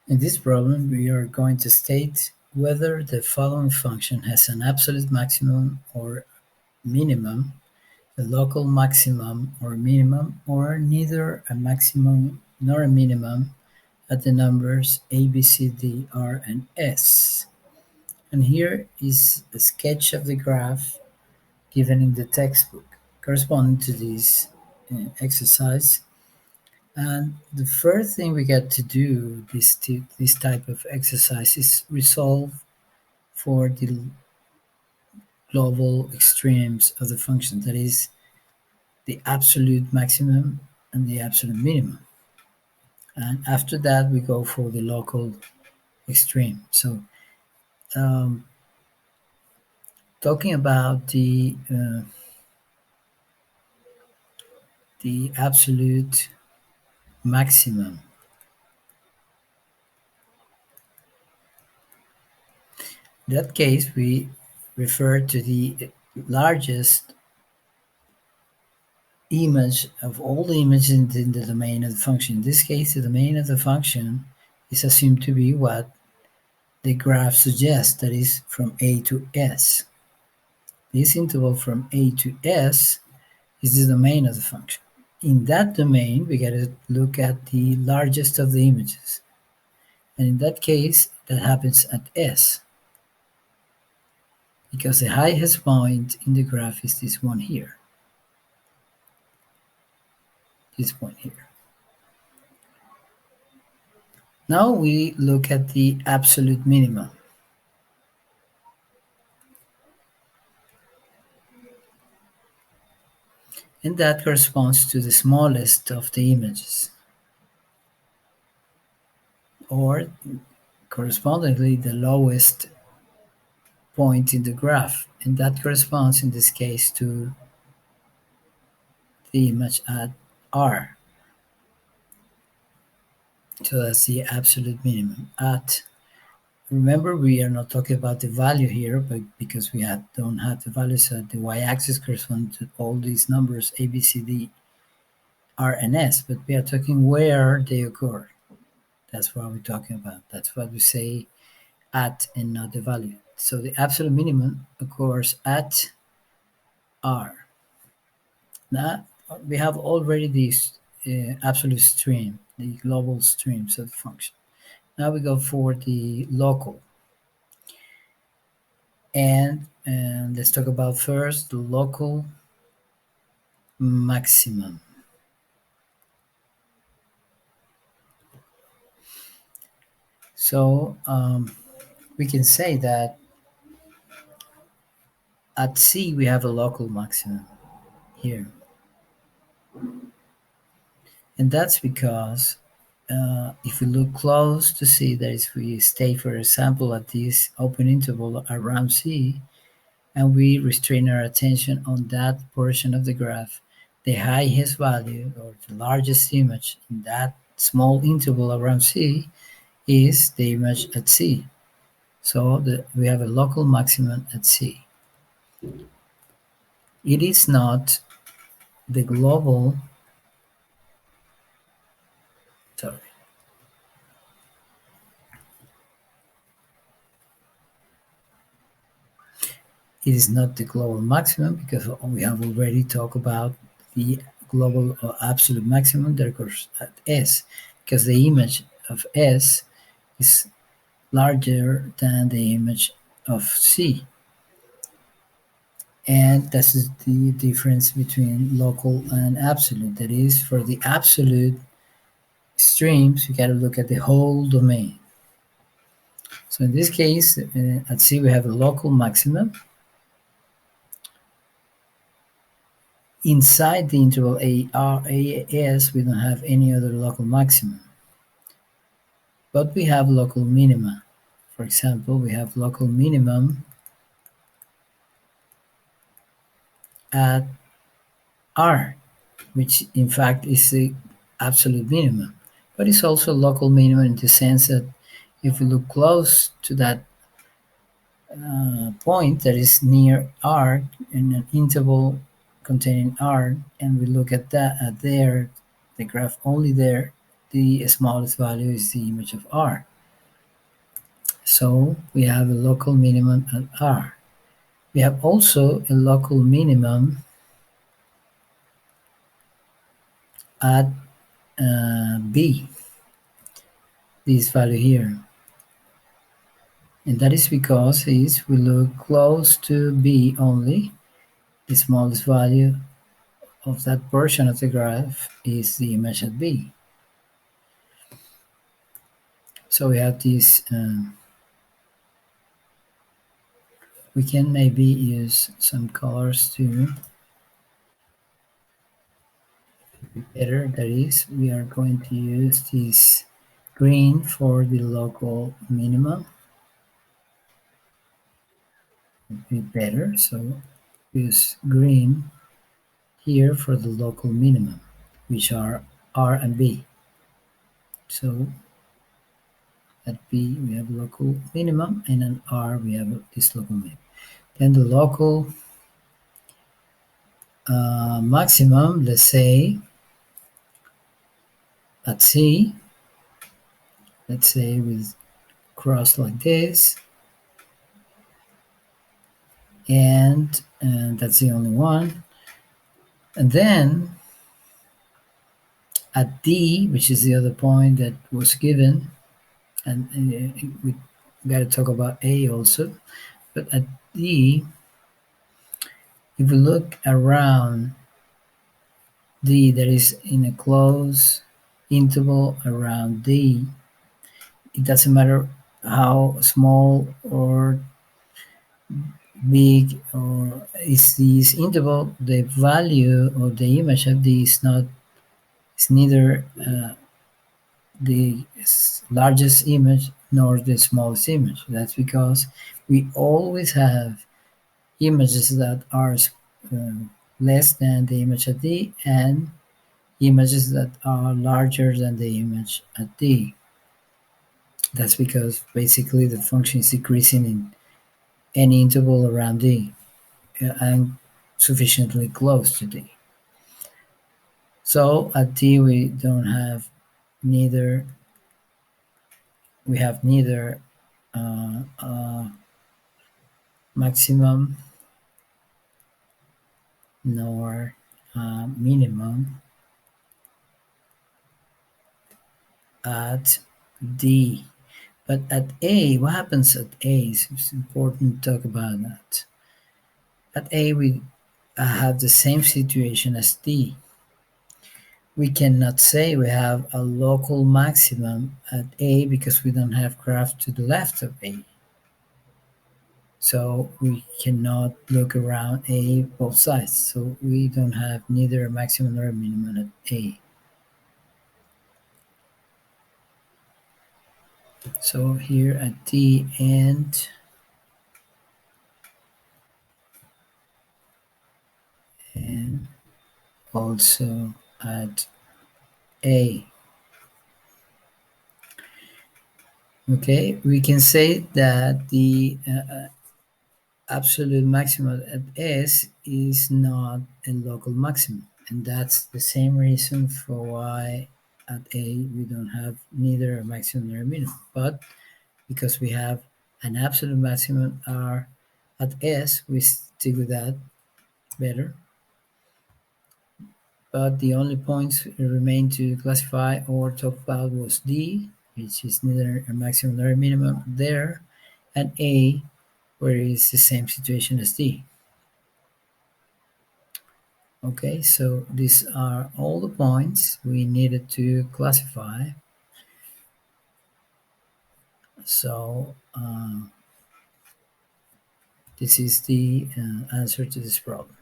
In this problem, we are going to state whether the following function has an absolute maximum or minimum, a local maximum or minimum, or neither a maximum nor a minimum at the numbers a, b, c, d, r, and s. And here is a sketch of the graph given in the textbook corresponding to this exercise. And the first thing we get to do this type of exercise is resolve for the global extremes of the function, that is, the absolute maximum and the absolute minimum. And after that, we go for the local extreme. So, um, talking about the absolute maximum, in that case, we refer to the largest image of all the images in the domain of the function. In this case, the domain of the function is assumed to be what the graph suggests, that is, from A to S. This interval from A to S is the domain of the function. In that domain, we got to look at the largest of the images. And in that case, that happens at S, because the highest point in the graph is this one here, this point here. Now we look at the absolute minimum. And that corresponds to the smallest of the images, or correspondingly the lowest point in the graph, and that corresponds in this case to the image at R. So that's the absolute minimum at. Remember, we are not talking about the value here, but because we don't have the values at the y-axis correspond to all these numbers a, b, c, d, r, and s, but we are talking where they occur. That's what we're talking about. That's what we say at and not the value. So the absolute minimum occurs at R. Now we have already this absolute stream, the global streams of the function. Now we go for the local. And let's talk about first the local maximum. So we can say that at C we have a local maximum here. And that's because if we look close to C, that is, we stay, for example, at this open interval around C, and we restrain our attention on that portion of the graph, the highest value or the largest image in that small interval around C is the image at C. So we have a local maximum at C. It is not the global, sorry, it is not the global maximum, because we have already talked about the global or absolute maximum that occurs at S, because the image of S is larger than the image of C. And this is the difference between local and absolute. That is, for the absolute streams, we got to look at the whole domain. So in this case, at C we have a local maximum. Inside the interval AS, we don't have any other local maximum. But we have local minima. For example, we have local minimum at R, which in fact is the absolute minimum. But it's also local minimum in the sense that if we look close to that point that is near R in an interval containing R, and we look at that at there, the graph only there, the smallest value is the image of R. So we have a local minimum at R. We have also a local minimum at B, this value here. And that is because if we look close to B only, the smallest value of that portion of the graph is the image at B. So we have this, we can maybe use some colors to be better. That is, we are going to use this green for the local minimum, be better. So use green here for the local minimum, which are R and B. So at B we have local minimum, and at R we have this local minimum. Then the local maximum, let's say at C, let's say with cross like this, and that's the only one. And then at D, which is the other point that was given, and we got to talk about A also, but at D, if we look around D that is in a closed interval around D, it doesn't matter how small or big or is this interval, the value of the image of D is neither the largest image nor the smallest image. That's because we always have images that are uh, less than the image at D and images that are larger than the image at D. That's because basically the function is decreasing in any interval around D and sufficiently close to D. So at D we don't have neither we have neither maximum nor minimum at D. But at A, what happens at A? It's important to talk about that. At A, we have the same situation as D. We cannot say we have a local maximum at A because we don't have graph to the left of A. So we cannot look around A both sides. So we don't have neither a maximum nor a minimum at A. So here at D and also at A. Okay, we can say that the absolute maximum at S is not a local maximum, and that's the same reason for why at A we don't have neither a maximum nor a minimum. But because we have an absolute maximum R at S, we stick with that better. But the only points remain to classify or talk about was D, which is neither a maximum nor a minimum there, and A, where it's the same situation as D. Okay, so these are all the points we needed to classify. So this is the answer to this problem.